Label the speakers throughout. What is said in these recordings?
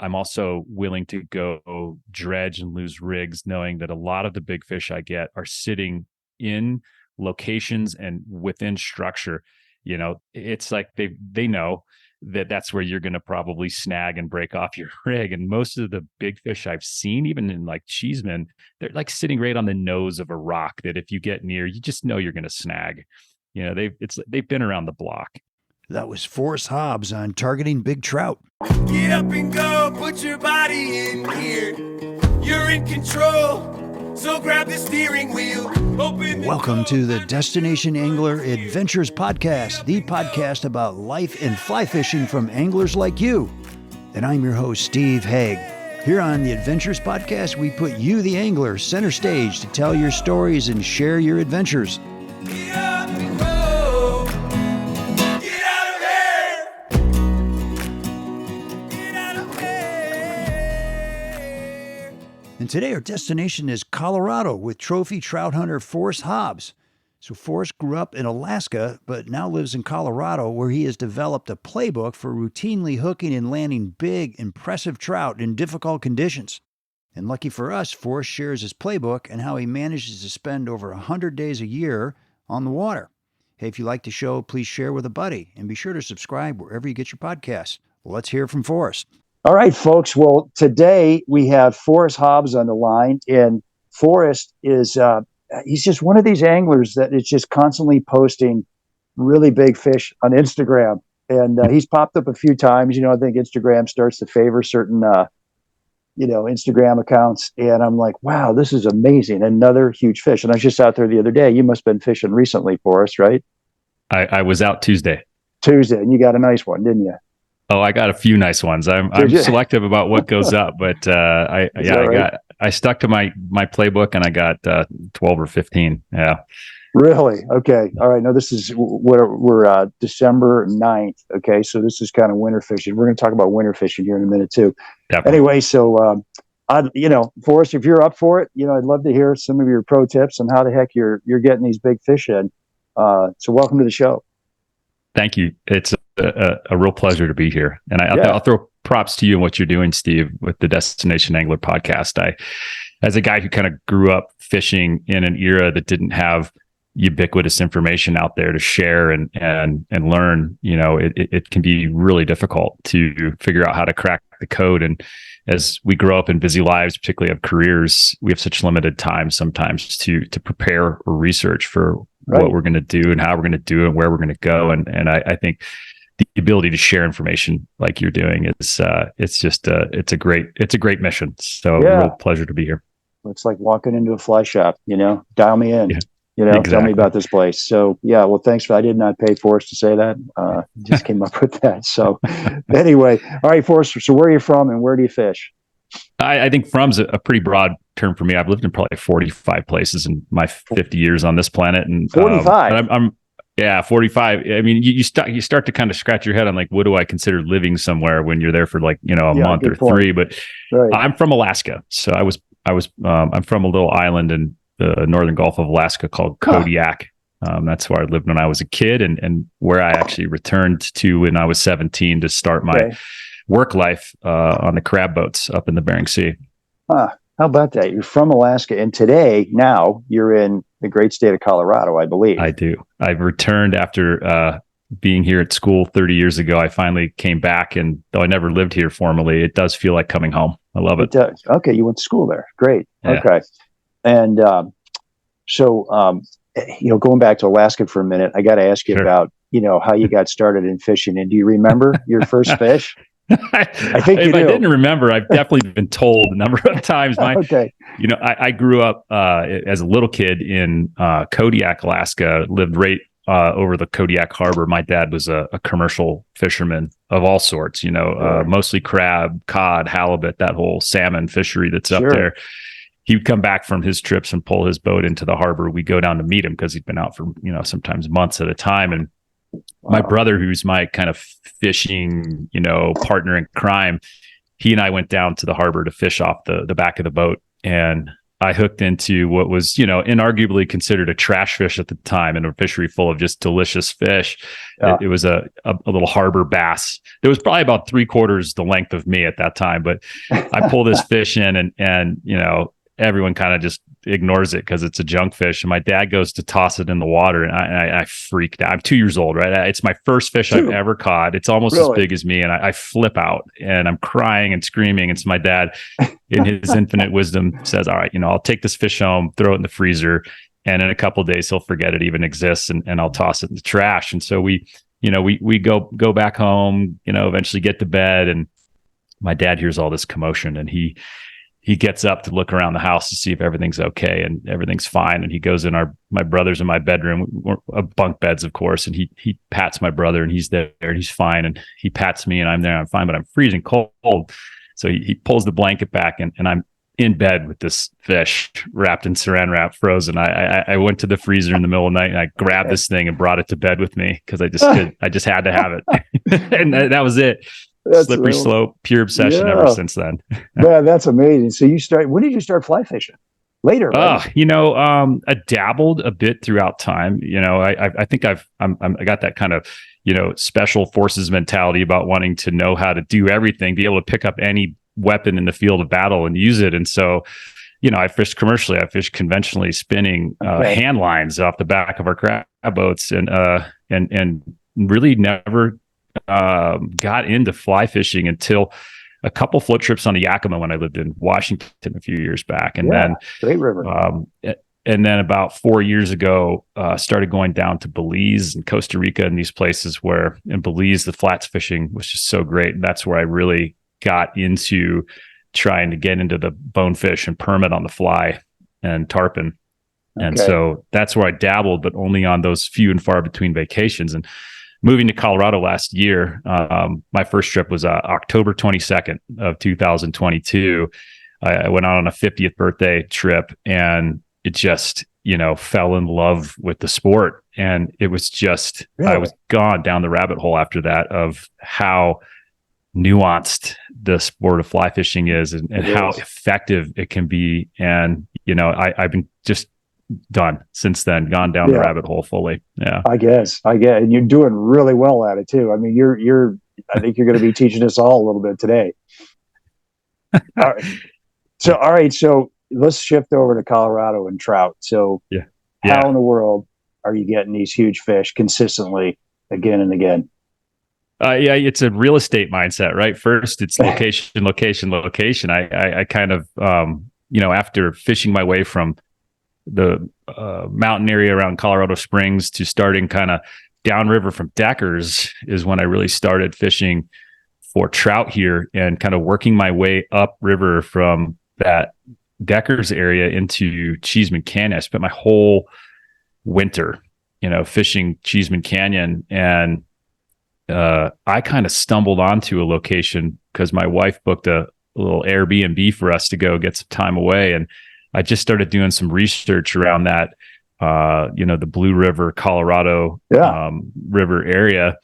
Speaker 1: I'm also willing to go dredge and lose rigs, knowing that a lot of the big fish I get are sitting in locations and within structure. It's like they know that that's where you're going to probably snag and break off your rig. And most of the big fish I've seen, even in like Cheeseman, they're like sitting right on the nose of a rock that if you get near, you just know you're going to snag. They've been around the block.
Speaker 2: That was Forrest Hobbs on targeting big trout.
Speaker 3: Get up and go, put your body in gear. You're in control, so grab the steering wheel.
Speaker 2: Welcome to the Destination Angler Adventures Podcast, the podcast about life and fly fishing from anglers like you. And I'm your host, Steve Haigh. Here on the Adventures Podcast, we put you, the angler, center stage to tell your stories and share your adventures.
Speaker 3: Get up and go. Get out of here. Get out of here.
Speaker 2: And today our destination is Colorado with trophy trout hunter Forrest Hobbs. So Forrest grew up in Alaska, but now lives in Colorado, where he has developed a playbook for routinely hooking and landing big, impressive trout in difficult conditions. And lucky for us, Forrest shares his playbook and how he manages to spend over 100 days a year on the water. Hey, if you like the show, please share with a buddy and be sure to subscribe wherever you get your podcasts. Let's hear from Forrest. All right, folks. Well, today we have Forrest Hobbs on the line, and Forrest is he's just one of these anglers that is just constantly posting really big fish on Instagram, and he's popped up a few times. I think Instagram starts to favor certain Instagram accounts, and I'm like, wow, this is amazing. Another huge fish. And I was just out there the other day. You must have been fishing recently, Forrest, right?
Speaker 1: I was out Tuesday,
Speaker 2: and you got a nice one, didn't you?
Speaker 1: Oh, I got a few nice ones. I'm selective about what goes up, but I stuck to my playbook and I got 12 or 15. Yeah.
Speaker 2: Really? Okay. All right. No, this is we're December 9th. Okay. So this is kind of winter fishing. We're going to talk about winter fishing here in a minute too.
Speaker 1: Definitely.
Speaker 2: Anyway, so Forrest, if you're up for it, I'd love to hear some of your pro tips on how the heck you're getting these big fish in. So welcome to the show.
Speaker 1: Thank you. It's a real pleasure to be here. And I'll throw props to you and what you're doing, Steve, with the Destination Angler podcast. As a guy who kind of grew up fishing in an era that didn't have ubiquitous information out there to share and learn, it can be really difficult to figure out how to crack the code. And as we grow up in busy lives, particularly of careers, we have such limited time sometimes to prepare or research for what we're going to do and how we're going to do it and where we're going to go. And I think the ability to share information like you're doing is it's a great mission. So real pleasure to be here.
Speaker 2: It's like walking into a fly shop, dial me in,
Speaker 1: Exactly.
Speaker 2: Tell me about this place. So well, thanks I did not pay Forrest to say that. Just came up with that. So anyway, all right, Forrest. So where are you from and where do you fish?
Speaker 1: I think from's a pretty broad term for me. I've lived in probably 45 places in my 50 years on this planet, and
Speaker 2: 45.
Speaker 1: I'm 45. I mean, you start to kind of scratch your head on like, what do I consider living somewhere when you're there for like a month or point. 3? But I'm from Alaska, so I'm from a little island in the northern Gulf of Alaska called Kodiak. That's where I lived when I was a kid, and where I actually returned to when I was 17 to start my work life on the crab boats up in the Bering Sea.
Speaker 2: How about that? You're from Alaska, and now you're in the great state of Colorado, I believe.
Speaker 1: I do. I've returned after being here at school 30 years ago. I finally came back, and though I never lived here formally, it does feel like coming home. I love it.
Speaker 2: It does. Okay, you went to school there. Great. Yeah. Okay. And going back to Alaska for a minute, I got to ask you about, how you got started in fishing. And do you remember your first fish?
Speaker 1: I think if I didn't remember, I've definitely been told a number of times. I grew up as a little kid in Kodiak, Alaska, lived right over the Kodiak Harbor. My dad was a commercial fisherman of all sorts, mostly crab, cod, halibut, that whole salmon fishery that's up there. He would come back from his trips and pull his boat into the harbor. We go down to meet him because he'd been out for, sometimes months at a time. And my brother, who's my kind of fishing, partner in crime, he and I went down to the harbor to fish off the back of the boat. And I hooked into what was, inarguably considered a trash fish at the time, in a fishery full of just delicious fish.
Speaker 4: Yeah.
Speaker 1: It was a little harbor bass. It was probably about 3/4 the length of me at that time, but I pull this fish in, and everyone kind of just ignores it because it's a junk fish. And my dad goes to toss it in the water, and I freaked out. I'm 2 years old, right? It's my first fish I've ever caught. It's almost as big as me, and I flip out, and I'm crying and screaming. And so my dad, in his infinite wisdom, says, all right, I'll take this fish home, throw it in the freezer, and in a couple of days he'll forget it even exists, and I'll toss it in the trash. And so we go back home, eventually get to bed, and my dad hears all this commotion, and he gets up to look around the house to see if everything's okay, and everything's fine. And he goes in my brother's in my bedroom, we're bunk beds, of course. And he pats my brother, and he's there, and he's fine. And he pats me, and I'm there, I'm fine, but I'm freezing cold. So he pulls the blanket back, and I'm in bed with this fish wrapped in saran wrap, frozen. I went to the freezer in the middle of the night, and I grabbed this thing and brought it to bed with me because I just had to have it. And that was it. That's slippery slope, pure obsession ever since then.
Speaker 4: Yeah, that's amazing. So when did you start fly fishing? Later, right?
Speaker 1: I dabbled a bit throughout time. I think I got that kind of, special forces mentality about wanting to know how to do everything, be able to pick up any weapon in the field of battle and use it. And so, I fished commercially, I fished conventionally, spinning hand lines off the back of our crab boats, and really never got into fly fishing until a couple float trips on the Yakima when I lived in Washington a few years back. And then
Speaker 4: great river.
Speaker 1: And then about 4 years ago, started going down to Belize and Costa Rica and these places where in Belize, the flats fishing was just so great. And that's where I really got into trying to get into the bonefish and permit on the fly and tarpon. And so that's where I dabbled, but only on those few and far between vacations. And moving to Colorado last year, my first trip was October 22nd of 2022. I went out on a 50th birthday trip, and it just, fell in love with the sport. And it was just, I was gone down the rabbit hole after that of how nuanced the sport of fly fishing is, and how effective it can be. And, I've been just done since then, gone down the rabbit hole fully. Yeah,
Speaker 4: I guess. And you're doing really well at it too. I mean, I think you're going to be teaching us all a little bit today. All right. So let's shift over to Colorado and trout. So how in the world are you getting these huge fish consistently again and again?
Speaker 1: It's a real estate mindset, right? First, it's location. I kind of, after fishing my way from the mountain area around Colorado Springs to starting kind of downriver from Deckers is when I really started fishing for trout here, and kind of working my way upriver from that Deckers area into Cheeseman Canyon. I spent my whole winter, fishing Cheeseman Canyon, and I kind of stumbled onto a location because my wife booked a little Airbnb for us to go get some time away. And I just started doing some research around that, the Blue River, Colorado river area.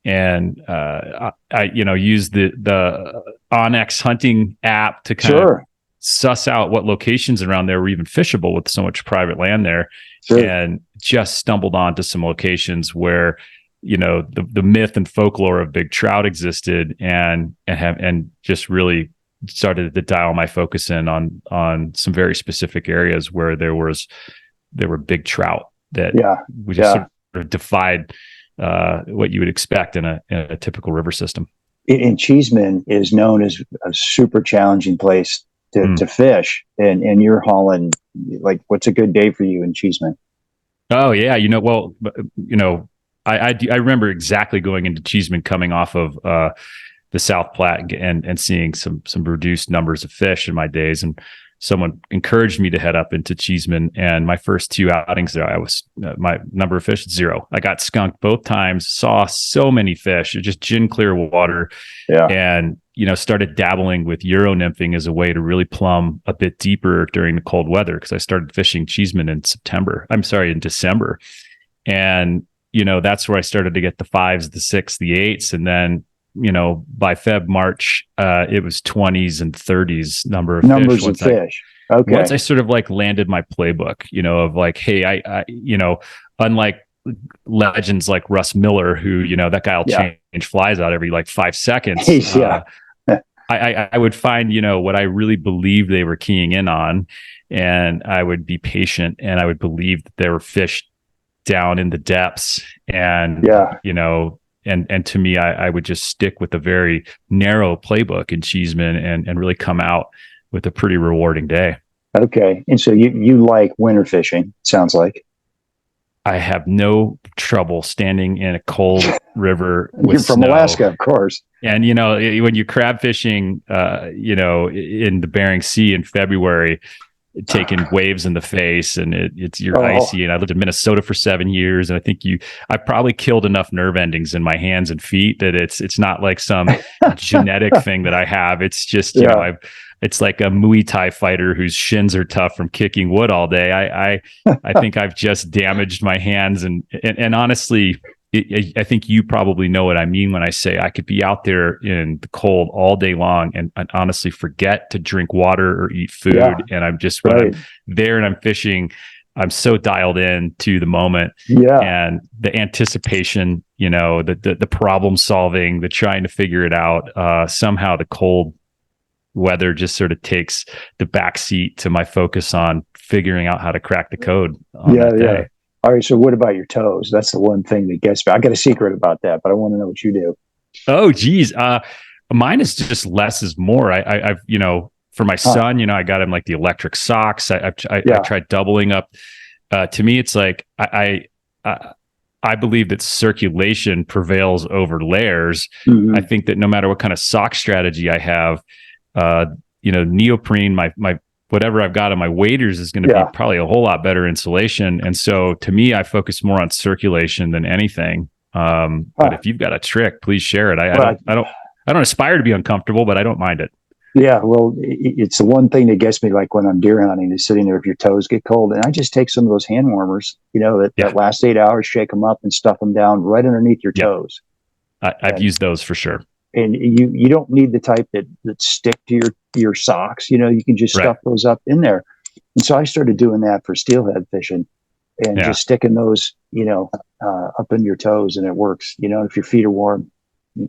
Speaker 1: And I used the Onyx hunting app to kind of suss out what locations around there were even fishable with so much private land there. And just stumbled onto some locations where, the myth and folklore of big trout existed, and just really started to dial my focus in on some very specific areas where there were big trout that we just sort of defied what you would expect in a typical river system.
Speaker 4: And Cheeseman is known as a super challenging place to fish, and you're hauling, like, what's a good day for you in Cheeseman?
Speaker 1: Oh yeah, I remember exactly going into Cheeseman, coming off of the South Platte, and seeing some reduced numbers of fish in my days. And someone encouraged me to head up into Cheeseman. And my first two outings there, my number of fish, 0. I got skunked both times, saw so many fish, just gin clear water. And, started dabbling with Euro nymphing as a way to really plumb a bit deeper during the cold weather. Cause I started fishing Cheeseman in December. And, that's where I started to get the 5s, the 6s, the 8s. And then, by March, it was 20s and 30s numbers of fish.
Speaker 4: Okay.
Speaker 1: once I sort of like landed my playbook, of like, hey, I unlike legends like Russ Miller, who, that guy will change flies out every like 5 seconds. I would find, what I really believed they were keying in on, and I would be patient, and I would believe that there were fish down in the depths, and, and to me, I would just stick with a very narrow playbook in Cheeseman and really come out with a pretty rewarding day.
Speaker 4: Okay. And so you like winter fishing, sounds like.
Speaker 1: I have no trouble standing in a cold river with
Speaker 4: You're from
Speaker 1: snow.
Speaker 4: Alaska, of course.
Speaker 1: And, when you're crab fishing, in the Bering Sea in February, taking waves in the face, and you're icy. And I lived in Minnesota for 7 years. And I think I probably killed enough nerve endings in my hands and feet that it's not like some genetic thing that I have. It's just, it's like a Muay Thai fighter whose shins are tough from kicking wood all day. I think I've just damaged my hands. And honestly, I think you probably know what I mean when I say I could be out there in the cold all day long and honestly forget to drink water or eat food. Yeah. And I'm just, when I'm there and I'm fishing, I'm so dialed in to the moment. Yeah. And the anticipation, the problem solving, the trying to figure it out. Somehow the cold weather just sort of takes the backseat to my focus on figuring out how to crack the code on that day.
Speaker 4: All right. So what about your toes? That's the one thing that gets me. I got a secret about that, but I want to know what you do.
Speaker 1: Oh, geez. Mine is just less is more. I've, for my son, I got him like the electric socks. I tried doubling up. To me, it's like, I believe that circulation prevails over layers. Mm-hmm. I think that no matter what kind of sock strategy I have, neoprene, my whatever I've got on my waders is going to be probably a whole lot better insulation. And so to me, I focus more on circulation than anything. But if you've got a trick, please share it. I don't aspire to be uncomfortable, but I don't mind it.
Speaker 4: Yeah. Well, it's the one thing that gets me, like when I'm deer hunting, is sitting there if your toes get cold, and I just take some of those hand warmers, that last 8 hours, shake them up and stuff them down right underneath your toes.
Speaker 1: I've used those for sure.
Speaker 4: And you don't need the type that stick to your socks. You can just stuff those up in there. And so I started doing that for steelhead fishing, and just sticking those, up in your toes, and it works. If your feet are warm,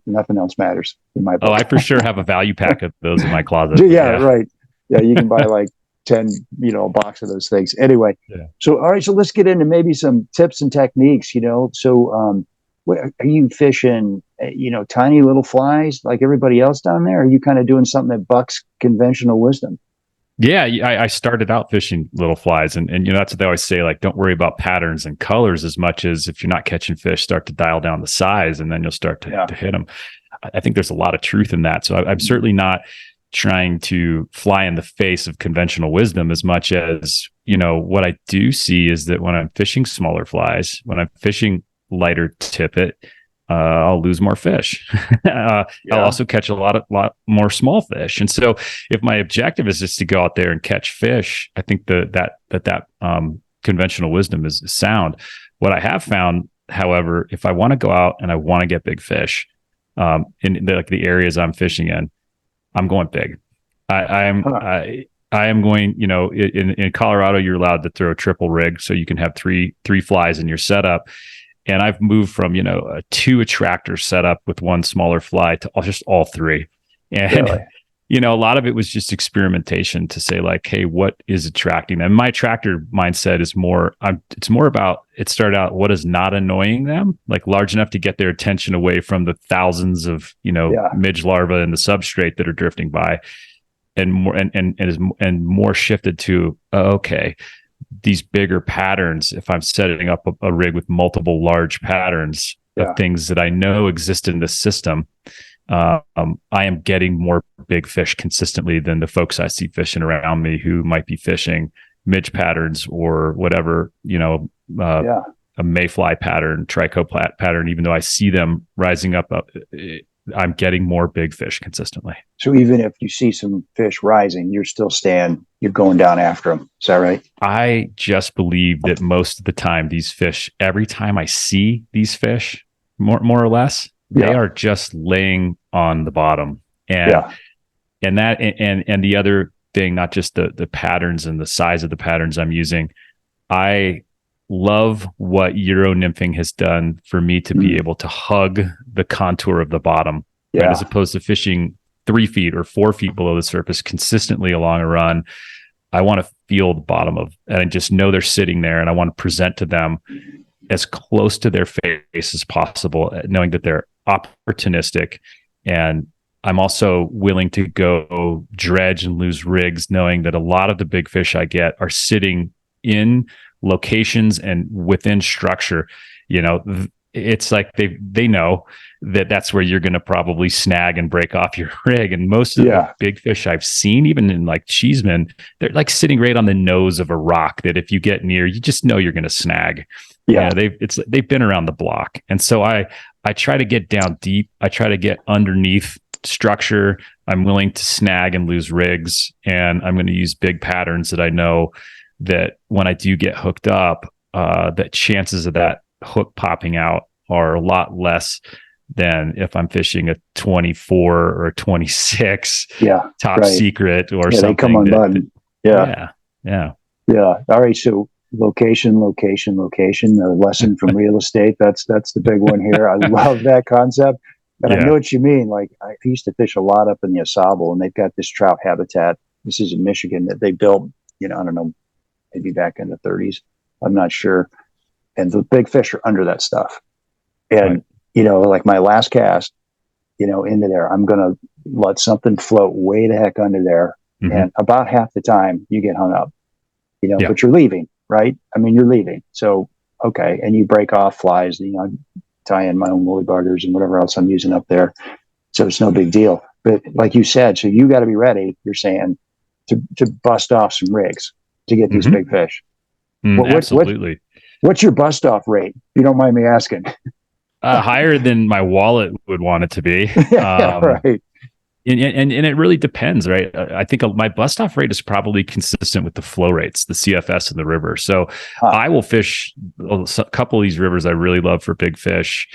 Speaker 4: nothing else matters in my book.
Speaker 1: Oh, I for sure have a value pack of those in my closet.
Speaker 4: Right. Yeah, you can buy like 10, a box of those things. Anyway, so all right, so let's get into maybe some tips and techniques. So are you fishing, tiny little flies like everybody else down there? Or are you kind of doing something that bucks conventional wisdom?
Speaker 1: Yeah, I started out fishing little flies, and that's what they always say, like, don't worry about patterns and colors as much as if you're not catching fish, start to dial down the size, and then you'll start to hit them. I think there's a lot of truth in that. So I'm certainly not trying to fly in the face of conventional wisdom as much as, what I do see is that when I'm fishing smaller flies, when I'm fishing lighter tippet, I'll lose more fish. I'll also catch a lot more small fish. And so if my objective is just to go out there and catch fish, I think that conventional wisdom is sound. What I have found, however, if I want to go out and I want to get big fish, in the areas I'm fishing in, I'm going big. I am going, in Colorado, you're allowed to throw a triple rig, so you can have three flies in your setup. And I've moved from, a 2 attractor setup with one smaller fly to just all 3. And, a lot of it was just experimentation to say, like, hey, what is attracting them? My attractor mindset is it's more about, it started out, what is not annoying them, like large enough to get their attention away from the thousands of, midge larvae in the substrate that are drifting by, and more shifted to, okay, these bigger patterns. If I'm setting up a rig with multiple large patterns of things that I know exist in the system, I am getting more big fish consistently than the folks I see fishing around me who might be fishing midge patterns or whatever, a mayfly pattern, trico pattern. Even though I see them rising up, I'm getting more big fish consistently.
Speaker 4: So even if you see some fish rising, you're going down after them. Is that right?
Speaker 1: I just believe that most of the time, these fish, every time I see these fish, more or less, they are just laying on the bottom. And the other thing, not just the patterns and the size of the patterns I'm using. I love what Euro nymphing has done for me to be able to hug the contour of the bottom, right? As opposed to fishing 3 feet or 4 feet below the surface consistently along a run. I want to feel the bottom of, and I just know they're sitting there, and I want to present to them as close to their face as possible, knowing that they're opportunistic. And I'm also willing to go dredge and lose rigs, knowing that a lot of the big fish I get are sitting in locations and within structure. You know, it's like they know that that's where you're going to probably snag and break off your rig. And most of the big fish I've seen, even in like Cheeseman, they're like sitting right on the nose of a rock that if you get near, you just know you're going to snag. Yeah, they've been around the block. And so I try to get down deep. I try to get underneath structure. I'm willing to snag and lose rigs, and I'm going to use big patterns that I know that when I do get hooked up, that chances of that hook popping out are a lot less than if I'm fishing a 24 or a 26 top secret or something.
Speaker 4: They come undone.
Speaker 1: Yeah.
Speaker 4: All right. So location, a lesson from real estate. That's the big one here. I love that concept. And I know what you mean. Like I used to fish a lot up in the Asable, and they've got this trout habitat. This is in Michigan that they built, I don't know, maybe back in the 30s. I'm not sure. And the big fish are under that stuff. And, like my last cast, into there, I'm going to let something float way the heck under there. Mm-hmm. And about half the time you get hung up, but you're leaving, right? I mean, you're leaving. So, okay. And you break off flies, tie in my own woolly buggers and whatever else I'm using up there. So it's no big deal. But like you said, so you got to be ready, you're saying, to bust off some rigs to get these big fish.
Speaker 1: Absolutely.
Speaker 4: What's your bust off rate? If you don't mind me asking.
Speaker 1: Higher than my wallet would want it to be.
Speaker 4: Right.
Speaker 1: And it really depends, right? I think my bust off rate is probably consistent with the flow rates, the CFS in the river. So I will fish a couple of these rivers I really love for big fish.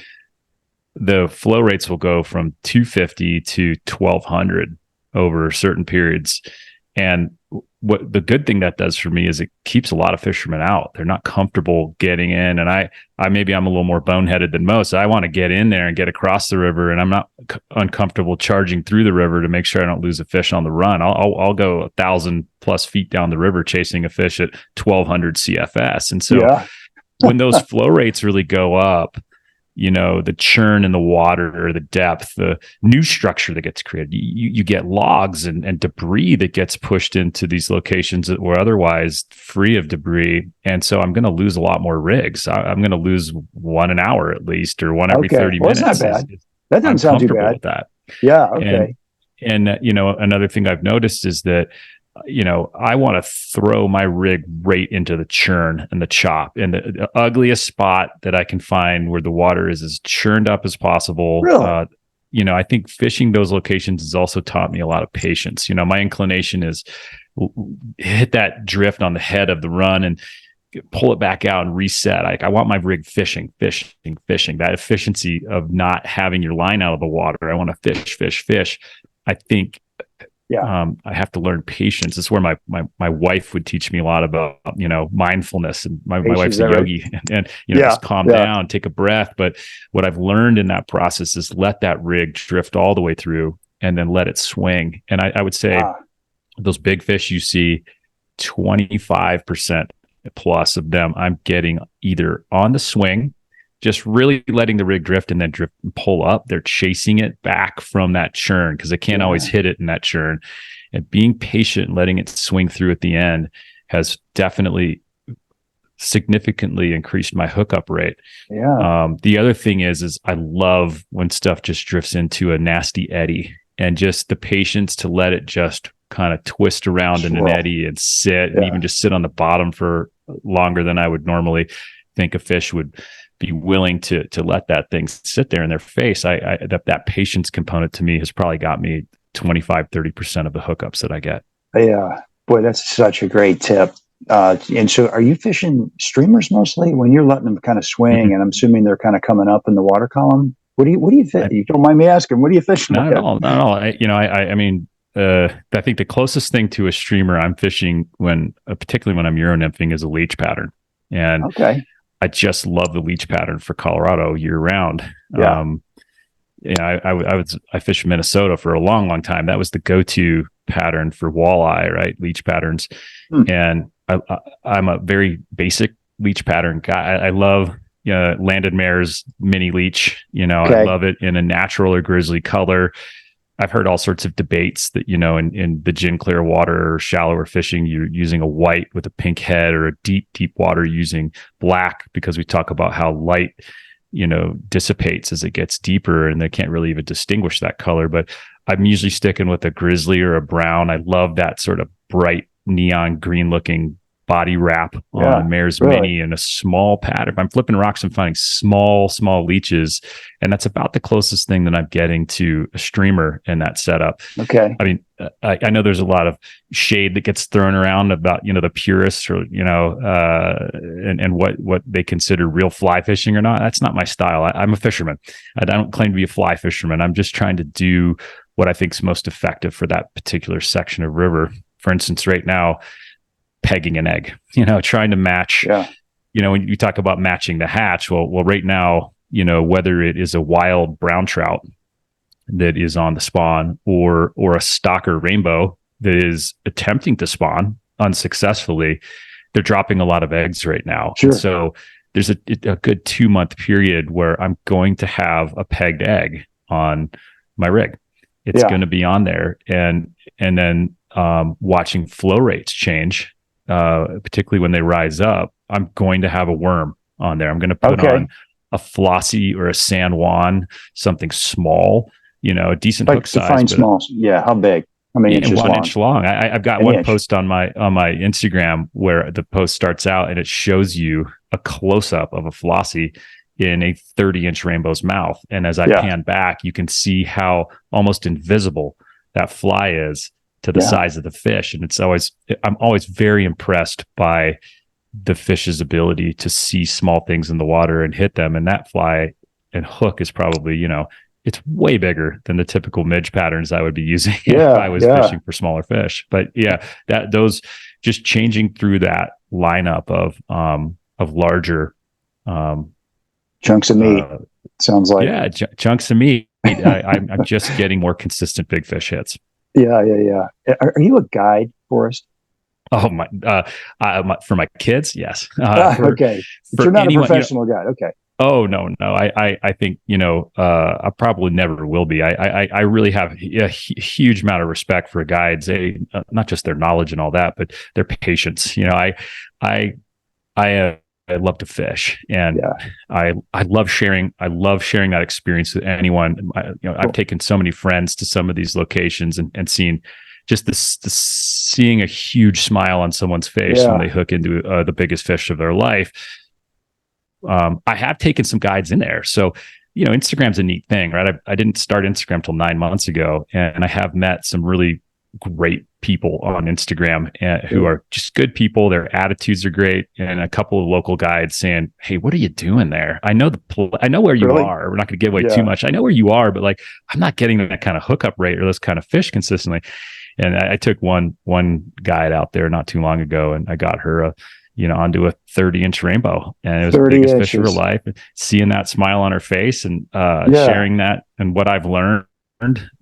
Speaker 1: The flow rates will go from 250 to 1200 over certain periods. And what the good thing that does for me is it keeps a lot of fishermen out. They're not comfortable getting in. And I maybe I'm a little more boneheaded than most. I want to get in there and get across the river, and I'm not uncomfortable charging through the river to make sure I don't lose a fish on the run. I'll go 1,000+ feet down the river chasing a fish at 1200 CFS. And so when those flow rates really go up, the churn in the water or the depth, the new structure that gets created, you get logs and debris that gets pushed into these locations that were otherwise free of debris. And so I'm going to lose a lot more rigs. I'm going to lose one an hour at least, or one every 30 minutes.
Speaker 4: That's not bad. That doesn't sound too bad.
Speaker 1: With that.
Speaker 4: Yeah. Okay.
Speaker 1: And another thing I've noticed is that I want to throw my rig right into the churn and the chop, and the ugliest spot that I can find where the water is as churned up as possible.
Speaker 4: Really?
Speaker 1: I think fishing those locations has also taught me a lot of patience. My inclination is hit that drift on the head of the run and pull it back out and reset. I want my rig fishing. That efficiency of not having your line out of the water. I want to fish. I think I have to learn patience. It's where my wife would teach me a lot about, mindfulness, and my wife's a yogi, and just calm down, take a breath. But what I've learned in that process is let that rig drift all the way through and then let it swing. And I would say those big fish you see, 25% plus of them I'm getting either on the swing, just really letting the rig drift and then drift and pull up. They're chasing it back from that churn because they can't always hit it in that churn. And being patient and letting it swing through at the end has definitely significantly increased my hookup rate. The other thing is I love when stuff just drifts into a nasty eddy, and just the patience to let it just kind of twist around in an eddy and sit, and even just sit on the bottom for longer than I would normally think a fish would be willing to let that thing sit there in their face. That patience component to me has probably got me 25-30% of the hookups that I get.
Speaker 4: Yeah, boy, that's such a great tip. And so are you fishing streamers mostly when you're letting them kind of swing? Mm-hmm. And I'm assuming they're kind of coming up in the water column. What do you fish? You don't mind me asking, what do you fish?
Speaker 1: Not at all. I mean, I think the closest thing to a streamer I'm fishing particularly when I'm Euro nymphing, is a leech pattern. And
Speaker 4: Okay.
Speaker 1: I just love the leech pattern for Colorado year round.
Speaker 4: Yeah.
Speaker 1: I fished Minnesota for a long, long time. That was the go-to pattern for walleye, right? Leech patterns. And I'm a very basic leech pattern guy. I love Landed Mare's mini leech. I love it in a natural or grizzly color. I've heard all sorts of debates that, in the gin clear water or shallower fishing, you're using a white with a pink head, or a deep, deep water using black, because we talk about how light, dissipates as it gets deeper, and they can't really even distinguish that color. But I'm usually sticking with a grizzly or a brown. I love that sort of bright neon green looking body wrap on a Mare's Mini in a small pattern. If I'm flipping rocks, I'm finding small leeches, and that's about the closest thing that I'm getting to a streamer in that setup.
Speaker 4: Okay.
Speaker 1: I mean, I know there's a lot of shade that gets thrown around about, the purists, or, and what they consider real fly fishing or not. That's not my style. I'm a fisherman. I don't claim to be a fly fisherman. I'm just trying to do what I think is most effective for that particular section of river. For instance, right now, pegging an egg, trying to match, when you talk about matching the hatch, well, right now, whether it is a wild brown trout that is on the spawn, or a stalker rainbow that is attempting to spawn unsuccessfully, they're dropping a lot of eggs right now.
Speaker 4: Sure.
Speaker 1: So there's a good 2-month period where I'm going to have a pegged egg on my rig. It's going to be on there, and then watching flow rates change, particularly when they rise up, I'm going to have a worm on there. I'm going to put on a flossy or a San Juan, something small, a decent hook size.
Speaker 4: Define small. Yeah. How big? How many inches
Speaker 1: 1
Speaker 4: long?
Speaker 1: inch long. I've got one post on my Instagram where the post starts out and it shows you a close up of a flossy in a 30-inch rainbow's mouth. And as I pan back, you can see how almost invisible that fly is to the size of the fish. And I'm always very impressed by the fish's ability to see small things in the water and hit them. And that fly and hook is probably, it's way bigger than the typical midge patterns I would be using if I was fishing for smaller fish. But those just changing through that lineup of larger
Speaker 4: chunks of meat. Sounds like
Speaker 1: chunks of meat. I'm just getting more consistent big fish hits.
Speaker 4: Yeah. Are you a guide, Forrest?
Speaker 1: Oh for my kids, yes.
Speaker 4: Okay, but you're not a professional guide. Okay.
Speaker 1: Oh no. I think I probably never will be. I really have a huge amount of respect for guides. Not just their knowledge and all that, but their patience. I love to fish, and I love sharing. I love sharing that experience with anyone. I've taken so many friends to some of these locations and seen just seeing a huge smile on someone's face when they hook into the biggest fish of their life. I have taken some guides in there. So, Instagram's a neat thing, right? I didn't start Instagram till 9 months ago, and I have met some really great people on Instagram who are just good people. Their attitudes are great. And a couple of local guides saying, "Hey, what are you doing there? I know where you are. We're not going to give away too much. I know where you are, but I'm not getting that kind of hookup rate or those kind of fish consistently." And I took one guide out there not too long ago, and I got her onto a 30-inch rainbow, and it was the biggest fish of her life. Seeing that smile on her face and sharing that and what I've learned.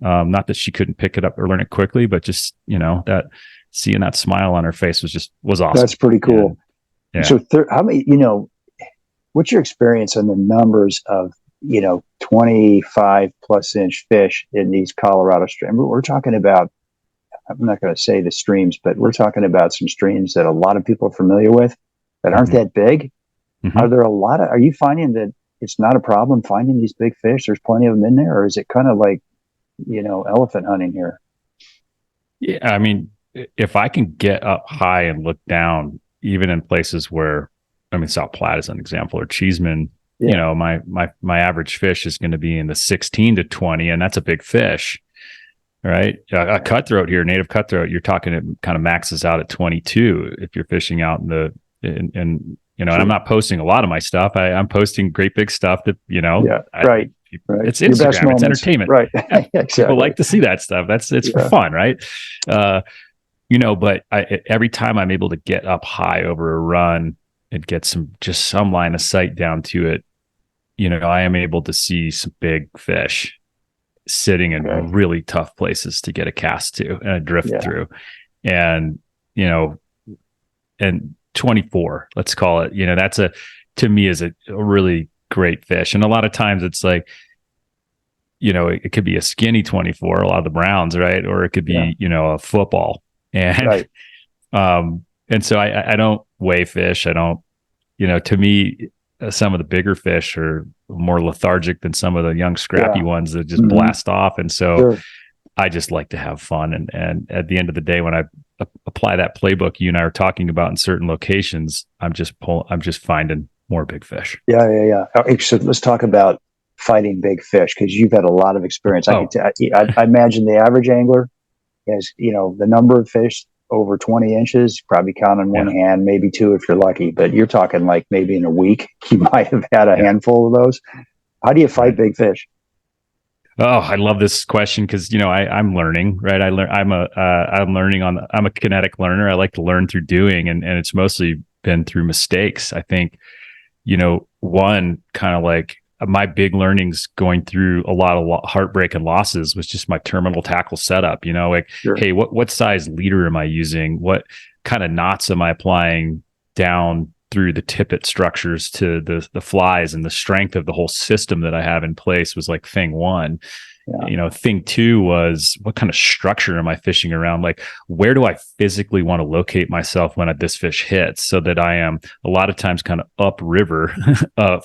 Speaker 1: Not that she couldn't pick it up or learn it quickly, but just that seeing that smile on her face was awesome.
Speaker 4: That's pretty cool. Yeah. So how many? What's your experience on the numbers of 25 plus inch fish in these Colorado streams? We're talking about. I'm not going to say the streams, but we're talking about some streams that a lot of people are familiar with that aren't that big. Mm-hmm. Are you finding that it's not a problem finding these big fish? There's plenty of them in there, or is it kind of like, elephant hunting here?
Speaker 1: Yeah. I mean, if I can get up high and look down, even in places where, South Platte is an example, or Cheeseman, my average fish is going to be in the 16 to 20, and that's a big fish. Right. A cutthroat here, native cutthroat, you're talking, it kind of maxes out at 22 if you're fishing out and I'm not posting a lot of my stuff. I'm posting great big stuff that,
Speaker 4: right. Right.
Speaker 1: It's
Speaker 4: Your best
Speaker 1: Instagram, it's
Speaker 4: moments.
Speaker 1: entertainment.
Speaker 4: Right.
Speaker 1: Yeah.
Speaker 4: Exactly.
Speaker 1: People like to see that stuff. It's for fun, right? But every time I'm able to get up high over a run and get some line of sight down to it, I am able to see some big fish sitting in really tough places to get a cast to and a drift through. And, and 24, let's call it, that's to me is a really great fish. And a lot of times it's like, it could be a skinny 24, a lot of the browns, right? Or it could be, a football. And, and so I don't weigh fish. I don't, to me, some of the bigger fish are more lethargic than some of the young scrappy ones that just blast off. And so I just like to have fun. And at the end of the day, when I apply that playbook you and I are talking about in certain locations, I'm just finding more big fish.
Speaker 4: Yeah. Okay, so let's talk about fighting big fish, because you've had a lot of experience. I imagine the average angler has, the number of fish over 20 inches, probably count on one hand, maybe two if you're lucky, but you're talking like maybe in a week, you might have had a handful of those. How do you fight big fish?
Speaker 1: Oh, I love this question because, I'm learning, right? I'm a kinetic learner. I like to learn through doing, and it's mostly been through mistakes. I think, one kind of like my big learnings going through a lot of heartbreak and losses was just my terminal tackle setup, hey, what size leader am I using? What kind of knots am I applying down through the tippet structures to the flies, and the strength of the whole system that I have in place was like thing one. Thing two was, what kind of structure am I fishing around? Like, where do I physically want to locate myself when this fish hits, so that I am a lot of times kind of upriver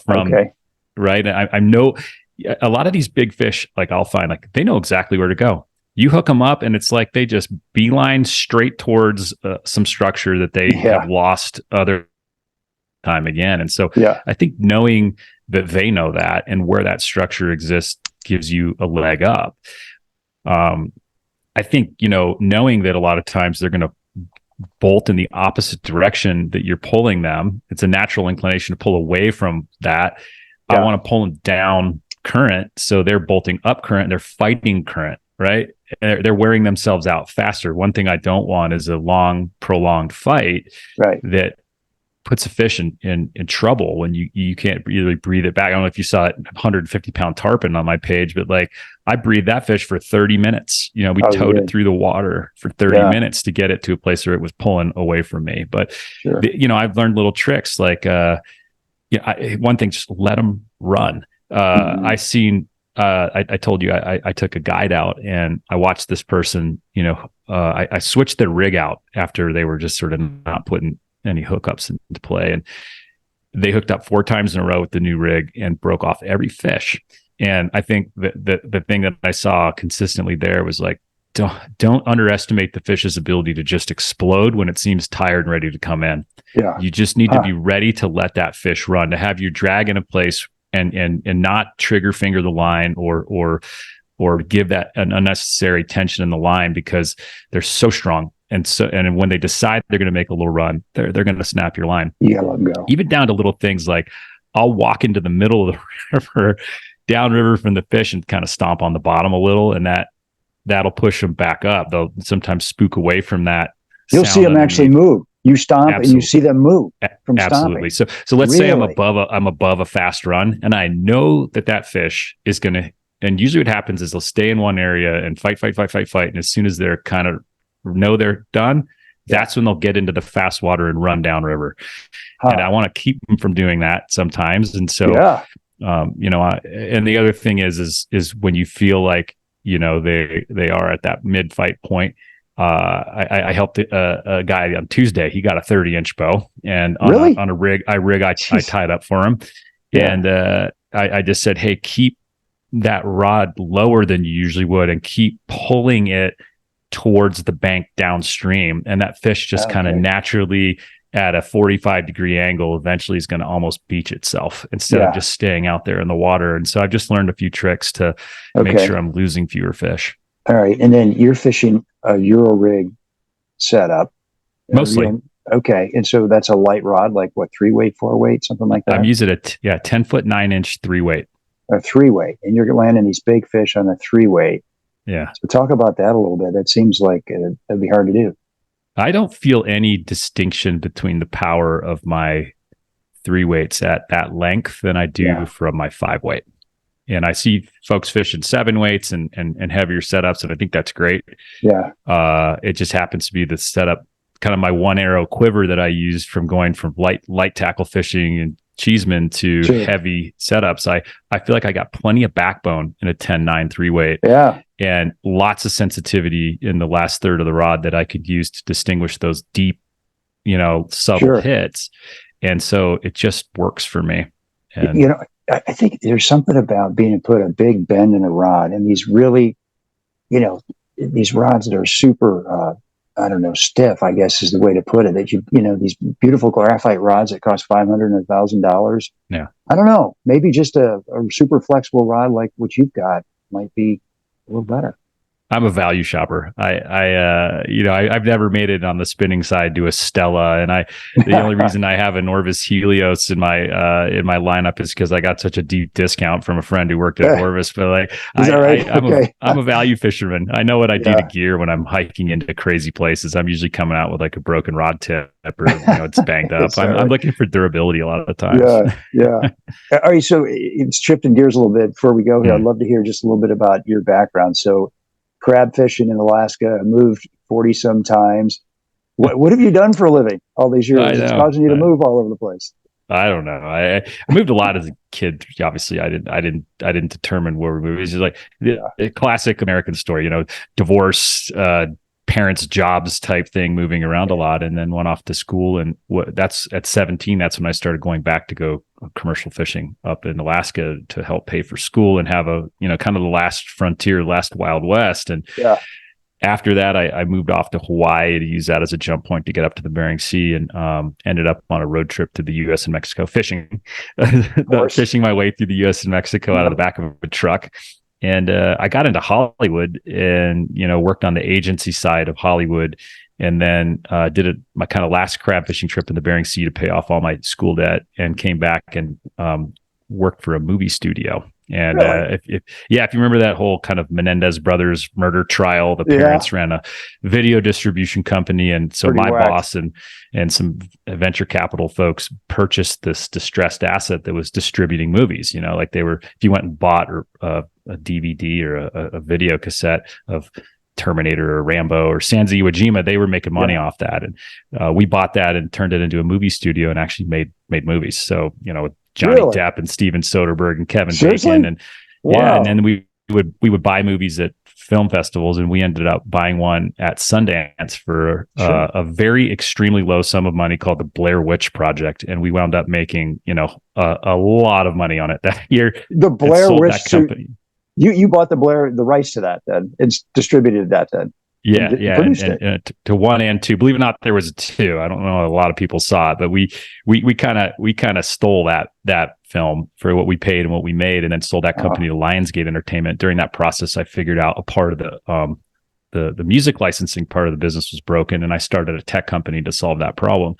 Speaker 1: from, right? I know a lot of these big fish, like I'll find like they know exactly where to go. You hook them up and it's like they just beeline straight towards some structure that they have lost other time again. And so I think knowing that they know that and where that structure exists gives you a leg up. I think, knowing that a lot of times they're going to bolt in the opposite direction that you're pulling them, it's a natural inclination to pull away from that. I want to pull them down current. So they're bolting up current, they're fighting current, right? They're wearing themselves out faster. One thing I don't want is a long, prolonged fight that puts a fish in trouble when you can't really breathe it back. I don't know if you saw it, 150-pound tarpon on my page, but like I breathed that fish for 30 minutes. We towed it through the water for 30 minutes to get it to a place where it was pulling away from me. But I've learned little tricks like one thing, just let them run. I told you I took a guide out and I watched this person. I switched their rig out after they were just sort of not putting any hookups into play, and they hooked up 4 times in a row with the new rig and broke off every fish. And I think that the thing that I saw consistently there was like, don't underestimate the fish's ability to just explode when it seems tired and ready to come in. You just need to be ready to let that fish run, to have your drag in a place and not trigger finger the line or give that an unnecessary tension in the line, because they're so strong. And when they decide they're going to make a little run, they're going to snap your line.
Speaker 4: You gotta let them go.
Speaker 1: Even down to little things like I'll walk into the middle of the river, downriver from the fish, and kind of stomp on the bottom a little, and that'll push them back up. They'll sometimes spook away from that.
Speaker 4: You'll see them actually move. You stomp and you see them move from
Speaker 1: stomping. So let's say I'm above a fast run, and I know that fish is going to. And usually, what happens is they'll stay in one area and fight, and as soon as they're kind of know they're done, that's when they'll get into the fast water and run downriver. And I want to keep them from doing that sometimes. And so, and the other thing is when you feel like, they are at that mid fight point. I helped a guy on Tuesday. He got a 30-inch bow, and on a rig I tied up for him. And I just said, hey, keep that rod lower than you usually would and keep pulling it towards the bank downstream, and that fish just kind of naturally at a 45-degree angle eventually is going to almost beach itself instead of just staying out there in the water. And so I've just learned a few tricks to make sure I'm losing fewer fish.
Speaker 4: All right. And then you're fishing a Euro rig setup
Speaker 1: mostly.
Speaker 4: Okay. And so that's a light rod, like what, 3-weight, 4-weight, something like that?
Speaker 1: I'm using 10-foot 9-inch 3-weight.
Speaker 4: a 3-weight, and you're landing these big fish on a 3-weight.
Speaker 1: Yeah.
Speaker 4: So talk about that a little bit. That seems like that'd be hard to do.
Speaker 1: I don't feel any distinction between the power of my 3-weights at that length than I do from my 5-weight. And I see folks fishing 7-weights and heavier setups, and I think that's great.
Speaker 4: Yeah.
Speaker 1: It just happens to be the setup, kind of my one arrow quiver that I used from going from light tackle fishing and Cheeseman to heavy setups. I feel like I got plenty of backbone in a 10-9 3-weight.
Speaker 4: Yeah.
Speaker 1: And lots of sensitivity in the last third of the rod that I could use to distinguish those deep, subtle hits. And so it just works for me. And
Speaker 4: I think there's something about being able to put a big bend in a rod, and these really, these rods that are super, stiff, I guess is the way to put it. That these beautiful graphite rods that cost $500 and $1,000.
Speaker 1: Yeah.
Speaker 4: I don't know. Maybe just a super flexible rod like what you've got might be a little better.
Speaker 1: I'm a value shopper. I've never made it on the spinning side to a Stella, and the only reason I have a Norvis Helios in my lineup is because I got such a deep discount from a friend who worked at Norvis. But I'm a value fisherman. I know what I do to gear when I'm hiking into crazy places. I'm usually coming out with like a broken rod tip or it's banged up. I'm looking for durability a lot of the time.
Speaker 4: Yeah. All right, so it's shifting gears a little bit before we go here. I'd love to hear just a little bit about your background. So, crab fishing in Alaska, moved 40 some times. What have you done for a living all these years? It's causing you to move all over the place.
Speaker 1: I don't know. I moved a lot as a kid. Obviously, I didn't determine where we moved. It's just like a classic American story, divorce, parents' jobs type thing, moving around a lot, and then went off to school. And that's at 17. That's when I started going back to go commercial fishing up in Alaska to help pay for school and have a kind of the last frontier, last Wild West. And after that, I moved off to Hawaii to use that as a jump point to get up to the Bering Sea, and ended up on a road trip to the U.S. and Mexico fishing, fishing my way through the U.S. and Mexico out of the back of a truck. And I got into Hollywood and, worked on the agency side of Hollywood, and then did my kind of last crab fishing trip in the Bering Sea to pay off all my school debt, and came back and worked for a movie studio. And if you remember that whole kind of Menendez brothers murder trial, the parents ran a video distribution company. And so my boss and some venture capital folks purchased this distressed asset that was distributing movies, like they were, if you went and bought a DVD or a video cassette of Terminator or Rambo or Sansa Iwo Jima, they were making money off that. And we bought that and turned it into a movie studio and actually made movies. So, with Johnny Depp and Steven Soderbergh and Kevin Bacon, and and then we would buy movies at film festivals, and we ended up buying one at Sundance for a very extremely low sum of money called the Blair Witch Project, and we wound up making a lot of money on it that year.
Speaker 4: The Blair Witch
Speaker 1: company.
Speaker 4: You bought the rights to that then. It's distributed that then.
Speaker 1: And to 1 and 2. Believe it or not, there was a 2. I don't know. A lot of people saw it, but we kind of stole that film for what we paid and what we made, and then sold that company to Lionsgate Entertainment. During that process, I figured out a part of the music licensing part of the business was broken, and I started a tech company to solve that problem.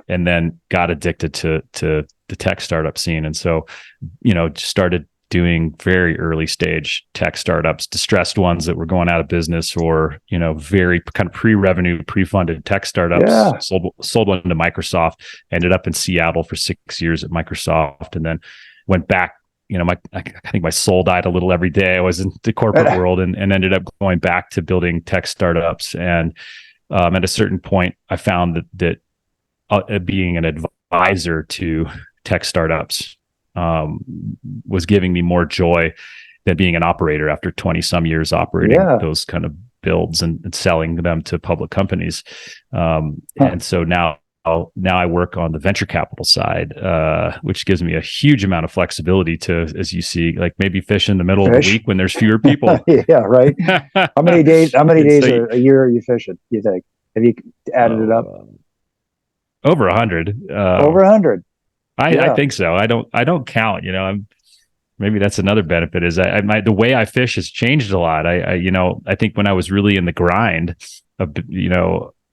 Speaker 1: And then got addicted to the tech startup scene, and so just started doing very early stage tech startups, distressed ones that were going out of business, or very kind of pre-revenue, pre-funded tech startups. Sold one to Microsoft, ended up in Seattle for 6 years at Microsoft, and then went back. I think my soul died a little every day. I was in the corporate world, and ended up going back to building tech startups. And at a certain point, I found that being an advisor to tech startups was giving me more joy than being an operator after 20 some years operating those kind of builds and selling them to public companies. And so now I work on the venture capital side, which gives me a huge amount of flexibility to, as you see, like maybe fish in the middle of the week when there's fewer people.
Speaker 4: Right. How many days a year are you fishing, do you think? Have you added it up?
Speaker 1: Over 100.
Speaker 4: Over 100.
Speaker 1: I think so. I don't count. Maybe that's another benefit is the way I fish has changed a lot. I think when I was really in the grind of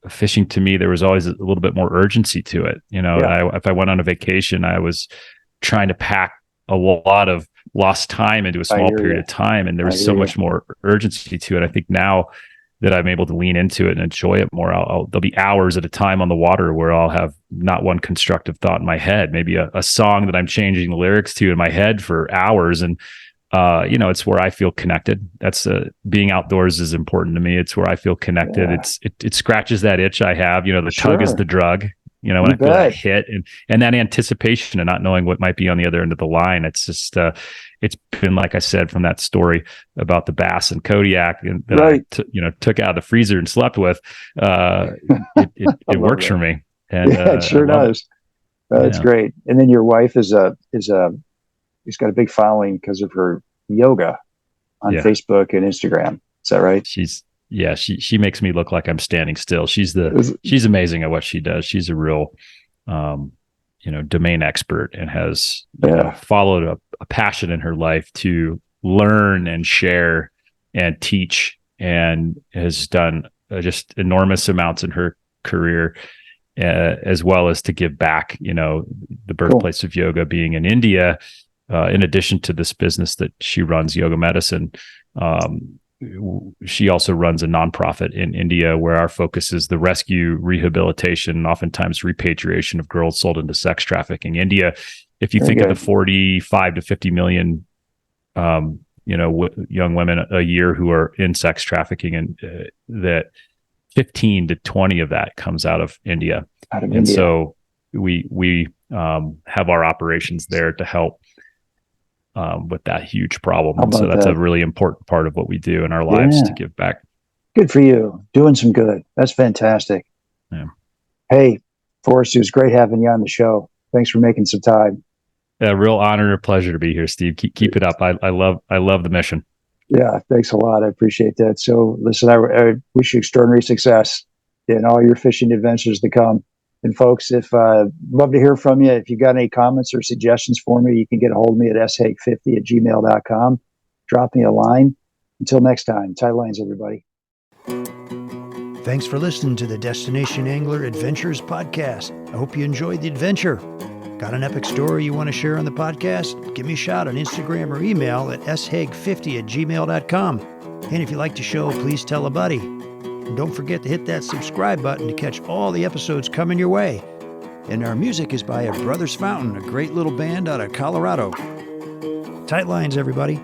Speaker 1: fishing, to me there was always a little bit more urgency to it. If I went on a vacation, I was trying to pack a lot of lost time into a small period of time, and there was so much more urgency to it. I think now that I'm able to lean into it and enjoy it more, there'll be hours at a time on the water where I'll have not one constructive thought in my head, maybe a song that I'm changing the lyrics to in my head for hours. And, it's where I feel connected. That's being outdoors is important to me. It's where I feel connected. Yeah. It scratches that itch I have, the tug is the drug, when I feel that hit and that anticipation and not knowing what might be on the other end of the line. It's just, it's been, like I said, from that story about the bass and Kodiak that I took out of the freezer and slept with. It works for me. And
Speaker 4: it sure does. That's great. And then your wife she's got a big following because of her yoga on Facebook and Instagram. Is that right?
Speaker 1: She makes me look like I'm standing still. She's amazing at what she does. She's a real, domain expert and has followed a passion in her life to learn and share and teach, and has done just enormous amounts in her career, as well as to give back, the birthplace of yoga being in India, in addition to this business that she runs, Yoga Medicine. She also runs a nonprofit in India where our focus is the rescue, rehabilitation, and oftentimes repatriation of girls sold into sex trafficking. India, if you think of the 45 to 50 million, young women a year who are in sex trafficking, and that 15 to 20 of that comes out of India. So we have our operations there to help with that huge problem. And so that's a really important part of what we do in our lives to give back.
Speaker 4: Good for you. Doing some good. That's fantastic.
Speaker 1: Yeah.
Speaker 4: Hey, Forrest, it was great having you on the show. Thanks for making some time.
Speaker 1: A real honor and a pleasure to be here, Steve. Keep it up. I love the mission.
Speaker 4: Yeah, thanks a lot. I appreciate that. So listen, I wish you extraordinary success in all your fishing adventures to come. And folks, if love to hear from you. If you got any comments or suggestions for me, you can get a hold of me at shaig50@gmail.com. Drop me a line. Until next time, tight lines, everybody.
Speaker 2: Thanks for listening to the Destination Angler Adventures podcast. I hope you enjoyed the adventure. Got an epic story you want to share on the podcast? Give me a shout on Instagram or email at shaig50@gmail.com. And if you like the show, please tell a buddy. And don't forget to hit that subscribe button to catch all the episodes coming your way. And our music is by Brothers Fountain, a great little band out of Colorado. Tight lines, everybody.